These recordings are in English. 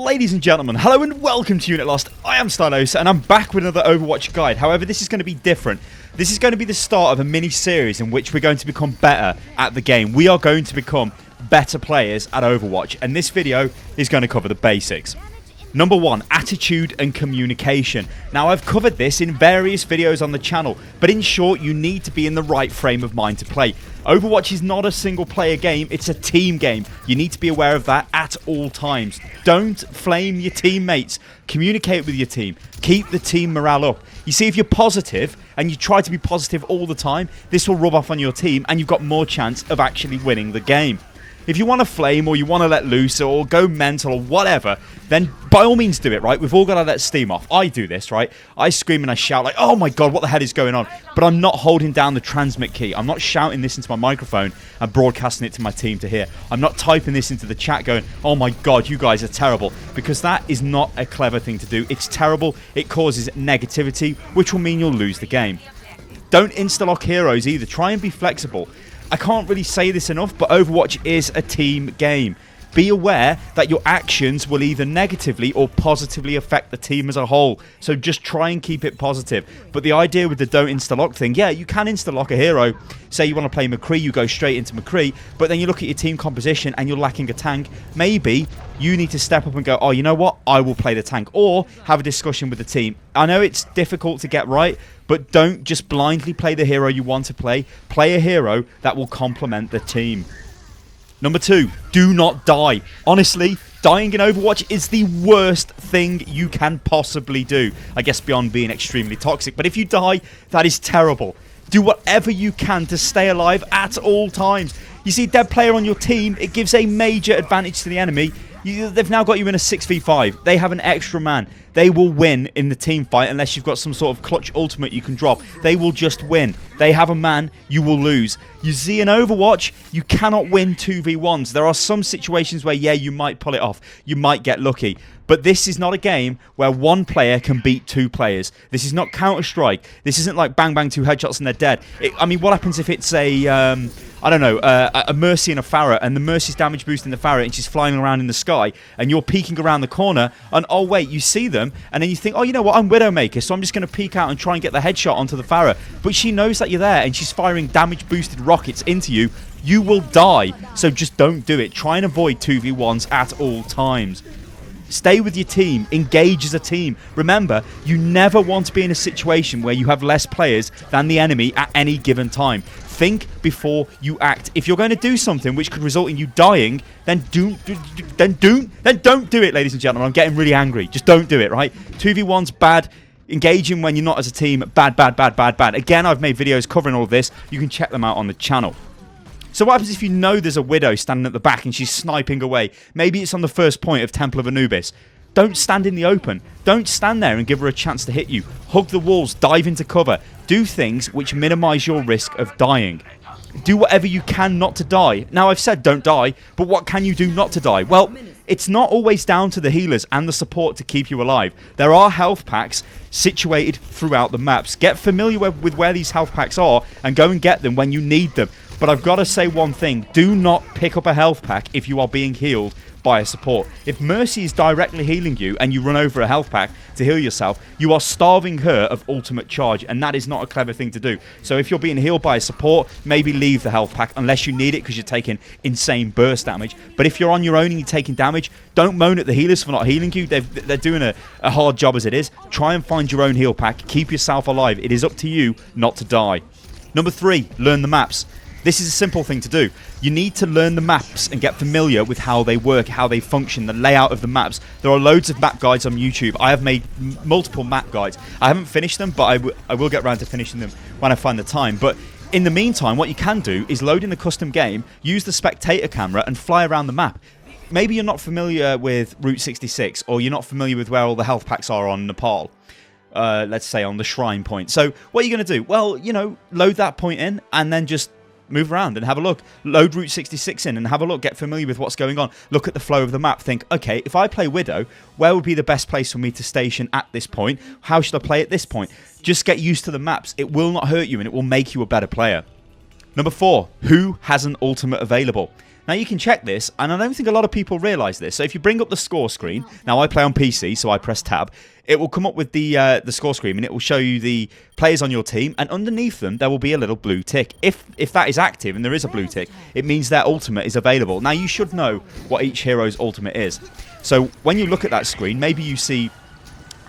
Ladies and gentlemen, hello and welcome to Unit Lost. I am Stylosa and I'm back with another Overwatch guide. However, this is going to be different. This is going to be the start of a mini-series in which we're going to become better at the game. We are going to become better players at Overwatch, and this video is going to cover the basics. Number 1, attitude and communication. Now, I've covered this in various videos on the channel, but in short, you need to be in the right frame of mind to play. Overwatch is not a single player game, it's a team game. You need to be aware of that at all times. Don't flame your teammates. Communicate with your team. Keep the team morale up. You see, if you're positive and you try to be positive all the time, this will rub off on your team and you've got more chance of actually winning the game. If you want to flame or you want to let loose or go mental or whatever, then by all means do it, right? We've all got to let steam off. I do this, right? I scream and I shout like, oh my god, what the hell is going on? But I'm not holding down the transmit key. I'm not shouting this into my microphone and broadcasting it to my team to hear. I'm not typing this into the chat going, oh my god, you guys are terrible. Because that is not a clever thing to do. It's terrible. It causes negativity, which will mean you'll lose the game. Don't insta-lock heroes either. Try and be flexible. I can't really say this enough, but Overwatch is a team game. Be aware that your actions will either negatively or positively affect the team as a whole. So just try and keep it positive. But the idea with the don't insta-lock thing, yeah, you can insta-lock a hero. Say you want to play McCree, you go straight into McCree, but then you look at your team composition and you're lacking a tank. Maybe you need to step up and go, oh, you know what? I will play the tank. Or have a discussion with the team. I know it's difficult to get right, but don't just blindly play the hero you want to play. Play a hero that will complement the team. Number 2, do not die. Honestly, dying in Overwatch is the worst thing you can possibly do. I guess beyond being extremely toxic. But if you die, that is terrible. Do whatever you can to stay alive at all times. You see, dead player on your team, it gives a major advantage to the enemy. They've now got you in a 6v5. They have an extra man. They will win in the team fight unless you've got some sort of clutch ultimate you can drop. They will just win. They have a man, you will lose. You see, in Overwatch, you cannot win 2v1s. There are some situations where, yeah, you might pull it off. You might get lucky. But this is not a game where one player can beat two players. This is not Counter-Strike. This isn't like bang, bang, 2 headshots and they're dead. I mean, what happens if it's a, I don't know, a Mercy and a Pharah, and the Mercy's damage boosting the Pharah and she's flying around in the sky, and you're peeking around the corner, and oh wait, you see them, and then you think, oh, you know what, I'm Widowmaker, so I'm just going to peek out and try and get the headshot onto the Pharah. But she knows that you're there, and she's firing damage boosted rockets into you. You will die, so just don't do it. Try and avoid 2v1s at all times. Stay with your team. Engage as a team. Remember, you never want to be in a situation where you have less players than the enemy at any given time. Think before you act. If you're going to do something which could result in you dying, then don't do it, ladies and gentlemen. I'm getting really angry. Just don't do it, right? 2v1's bad. Engaging when you're not as a team, bad, bad, bad, bad, bad. Again, I've made videos covering all of this. You can check them out on the channel. So what happens if you know there's a Widow standing at the back and she's sniping away? Maybe it's on the first point of Temple of Anubis. Don't stand in the open. Don't stand there and give her a chance to hit you. Hug the walls, dive into cover. Do things which minimize your risk of dying. Do whatever you can not to die. Now, I've said don't die, but what can you do not to die? Well, it's not always down to the healers and the support to keep you alive. There are health packs situated throughout the maps. Get familiar with where these health packs are and go and get them when you need them. But I've got to say one thing. Do not pick up a health pack if you are being healed by a support. If Mercy is directly healing you and you run over a health pack to heal yourself, you are starving her of ultimate charge, and that is not a clever thing to do. So if you're being healed by a support, maybe leave the health pack unless you need it because you're taking insane burst damage. But if you're on your own and you're taking damage, don't moan at the healers for not healing you. They're doing a hard job as it is. Try and find your own heal pack. Keep yourself alive. It is up to you not to die. Number 3, learn the maps. This is a simple thing to do. You need to learn the maps and get familiar with how they work, how they function, the layout of the maps. There are loads of map guides on YouTube. I have made multiple map guides. I haven't finished them, but I will get around to finishing them when I find the time. But in the meantime, what you can do is load in the custom game, use the spectator camera, and fly around the map. Maybe you're not familiar with Route 66, or you're not familiar with where all the health packs are on Nepal. Let's say on the shrine point. So what are you going to do? Well, you know, load that point in and then just move around and have a look. Load Route 66 in and have a look. Get familiar with what's going on. Look at the flow of the map. Think, okay, if I play Widow, where would be the best place for me to station at this point? How should I play at this point? Just get used to the maps. It will not hurt you and it will make you a better player. Number 4, who has an ultimate available? Now you can check this, and I don't think a lot of people realise this. So if you bring up the score screen, now I play on PC, so I press tab, it will come up with the score screen, and it will show you the players on your team, and underneath them there will be a little blue tick. If that is active, and there is a blue tick, it means their ultimate is available. Now you should know what each hero's ultimate is. So when you look at that screen, maybe you see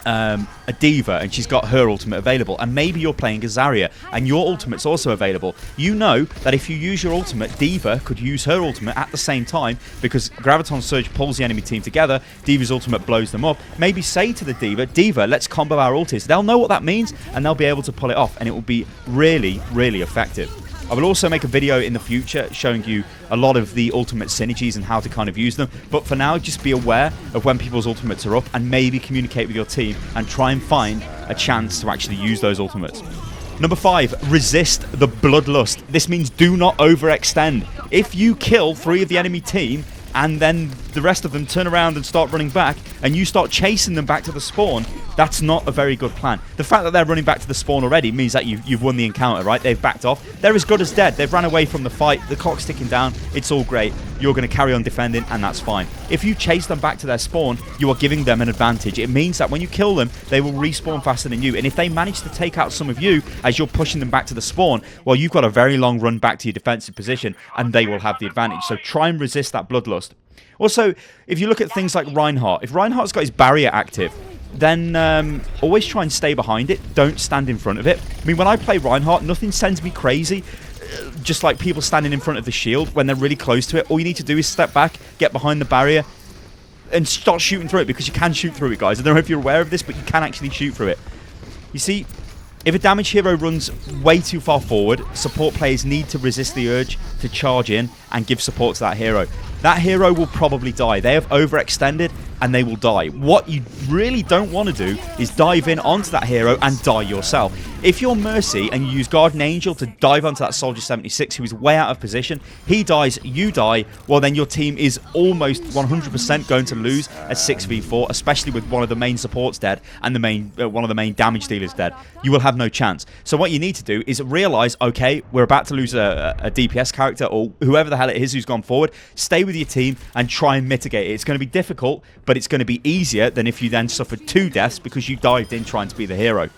a D.Va and she's got her ultimate available, and maybe you're playing a Zarya and your ultimate's also available. You know that if you use your ultimate, D.Va could use her ultimate at the same time, because Graviton Surge pulls the enemy team together, D.Va's ultimate blows them up. Maybe say to the D.Va, let's combo our ultis. They'll know what that means and they'll be able to pull it off, and it will be really, really effective. I will also make a video in the future showing you a lot of the ultimate synergies and how to kind of use them. But for now, just be aware of when people's ultimates are up, and maybe communicate with your team and try and find a chance to actually use those ultimates. Number 5, resist the Bloodlust. This means do not overextend. If you kill 3 of the enemy team, and then the rest of them turn around and start running back, and you start chasing them back to the spawn, that's not a very good plan. The fact that they're running back to the spawn already means that you've won the encounter, right? They've backed off. They're as good as dead. They've ran away from the fight. The clock's ticking down. It's all great. You're going to carry on defending, and that's fine. If you chase them back to their spawn, you are giving them an advantage. It means that when you kill them, they will respawn faster than you. And if they manage to take out some of you as you're pushing them back to the spawn, well, you've got a very long run back to your defensive position, and they will have the advantage. So try and resist that Bloodlust. Also, if you look at things like Reinhardt, if Reinhardt's got his barrier active, then always try and stay behind it. Don't stand in front of it. I mean, when I play Reinhardt, nothing sends me crazy. Just like people standing in front of the shield when they're really close to it. All you need to do is step back, get behind the barrier, and start shooting through it, because you can shoot through it, guys. I don't know if you're aware of this, but you can actually shoot through it. You see, if a damage hero runs way too far forward, support players need to resist the urge to charge in and give support to that hero. That hero will probably die. They have overextended and they will die. What you really don't want to do is dive in onto that hero and die yourself. If you're Mercy and you use Guardian Angel to dive onto that Soldier 76 who is way out of position, he dies, you die, well then your team is almost 100% going to lose a 6v4, especially with one of the main supports dead and one of the main damage dealers dead. You will have no chance. So what you need to do is realize, okay, we're about to lose a DPS character, or whoever the hell it is who's gone forward. Stay with your team and try and mitigate it. It's going to be difficult, but it's going to be easier than if you then suffered 2 deaths because you dived in trying to be the hero.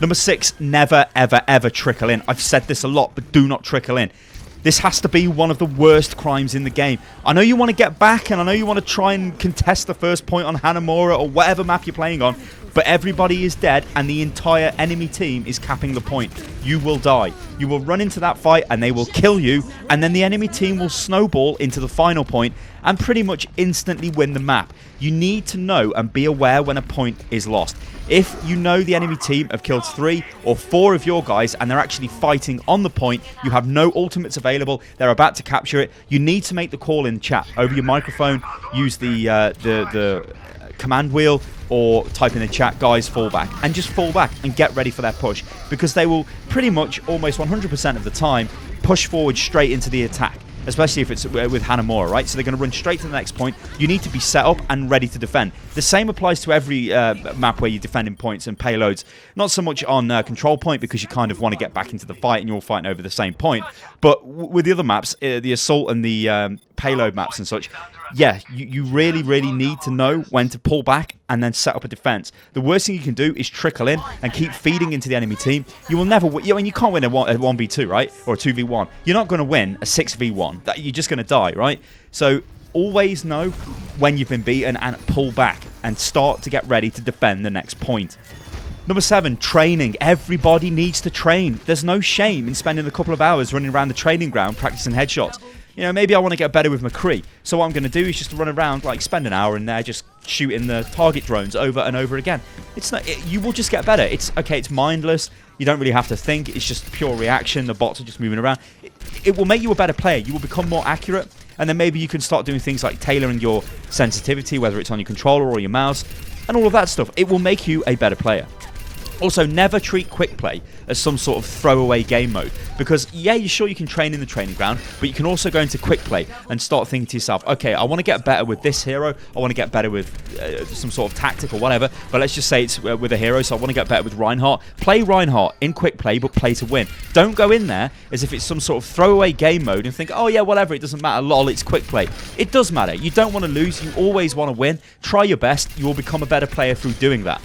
Number 6, never, ever, ever trickle in. I've said this a lot, but do not trickle in. This has to be one of the worst crimes in the game. I know you want to get back, and I know you want to try and contest the first point on Hanamura or whatever map you're playing on, but everybody is dead and the entire enemy team is capping the point. You will die. You will run into that fight and they will kill you, and then the enemy team will snowball into the final point and pretty much instantly win the map. You need to know and be aware when a point is lost. If you know the enemy team have killed 3 or 4 of your guys and they're actually fighting on the point, you have no ultimates available, they're about to capture it, you need to make the call in chat over your microphone, use the command wheel, or type in the chat, guys, fall back, and just fall back and get ready for their push, because they will pretty much almost 100% of the time push forward straight into the attack, especially if it's with Hanamura, right? So they're going to run straight to the next point. You need to be set up and ready to defend. The same applies to every map where you're defending points and payloads. Not so much on control point, because you kind of want to get back into the fight and you're all fighting over the same point. But with the other maps, the assault and the payload maps and such, yeah, you really, really need to know when to pull back and then set up a defense. The worst thing you can do is trickle in and keep feeding into the enemy team. You will never win. I mean, you can't win a 1v2, right? Or a 2v1. You're not going to win a 6v1. You're just going to die, right? So always know when you've been beaten and pull back and start to get ready to defend the next point. Number 7, training. Everybody needs to train. There's no shame in spending a couple of hours running around the training ground practicing headshots. You know, maybe I want to get better with McCree. So what I'm going to do is just run around, like spend an hour in there just shooting the target drones over and over again. It's not. You will just get better. It's okay. It's mindless. You don't really have to think. It's just pure reaction. The bots are just moving around. It will make you a better player. You will become more accurate. And then maybe you can start doing things like tailoring your sensitivity, whether it's on your controller or your mouse, and all of that stuff. It will make you a better player. Also, never treat quick play as some sort of throwaway game mode, because yeah, you're sure you can train in the training ground, but you can also go into quick play and start thinking to yourself, okay, I want to get better with this hero, I want to get better with some sort of tactic or whatever, but let's just say it's with a hero, so I want to get better with Reinhardt. Play Reinhardt in quick play, but play to win. Don't go in there as if it's some sort of throwaway game mode and think, oh yeah, whatever, it doesn't matter, lol, it's quick play. It does matter. You don't want to lose, you always want to win. Try your best, you will become a better player through doing that.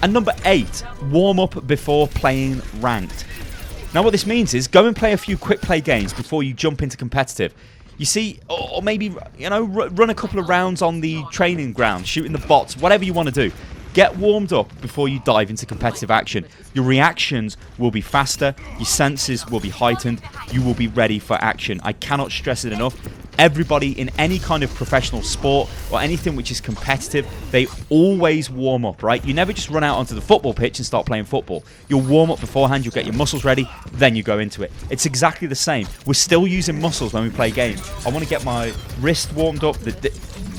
And number 8, warm up before playing ranked. Now what this means is go and play a few quick play games before you jump into competitive. You see, or maybe, you know, run a couple of rounds on the training ground, shooting the bots, whatever you want to do. Get warmed up before you dive into competitive action. Your reactions will be faster, your senses will be heightened, you will be ready for action. I cannot stress it enough. Everybody in any kind of professional sport or anything which is competitive, they always warm up, right? You never just run out onto the football pitch and start playing football. You'll warm up beforehand, you'll get your muscles ready, then you go into it. It's exactly the same. We're still using muscles when we play games. I want to get my wrist warmed up.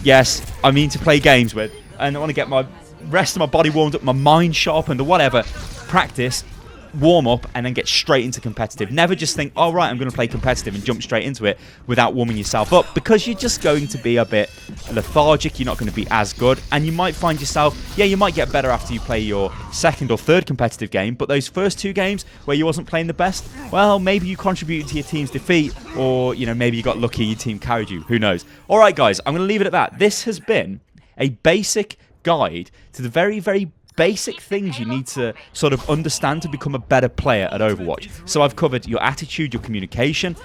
Yes, I mean to play games with. And I want to get my rest of my body warmed up, my mind sharpened or whatever. Practice, warm up, and then get straight into competitive. Never just think, oh right, I'm going to play competitive and jump straight into it without warming yourself up, because you're just going to be a bit lethargic, you're not going to be as good, and you might find yourself, yeah, you might get better after you play your second or third competitive game, but those first 2 games where you wasn't playing the best, well, maybe you contributed to your team's defeat, or, you know, maybe you got lucky and your team carried you, who knows. Alright guys, I'm going to leave it at that. This has been a basic guide to the very, very basic things you need to sort of understand to become a better player at Overwatch. So I've covered your attitude, your communication,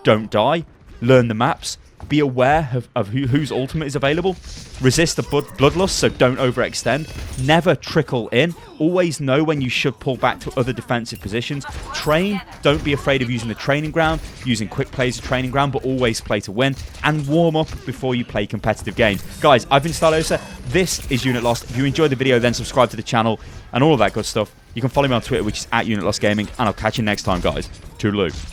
don't die, learn the maps, be aware of whose ultimate is available, resist the Bloodlust, so don't overextend, never trickle in, always know when you should pull back to other defensive positions, train, don't be afraid of using the training ground, using quick plays as training ground, but always play to win, and warm up before you play competitive games. Guys, I've been Stylosa, this is Unit Lost. If you enjoyed the video, then subscribe to the channel and all of that good stuff. You can follow me on Twitter, which is @UnitLostGaming, and I'll catch you next time, guys. Toodaloo.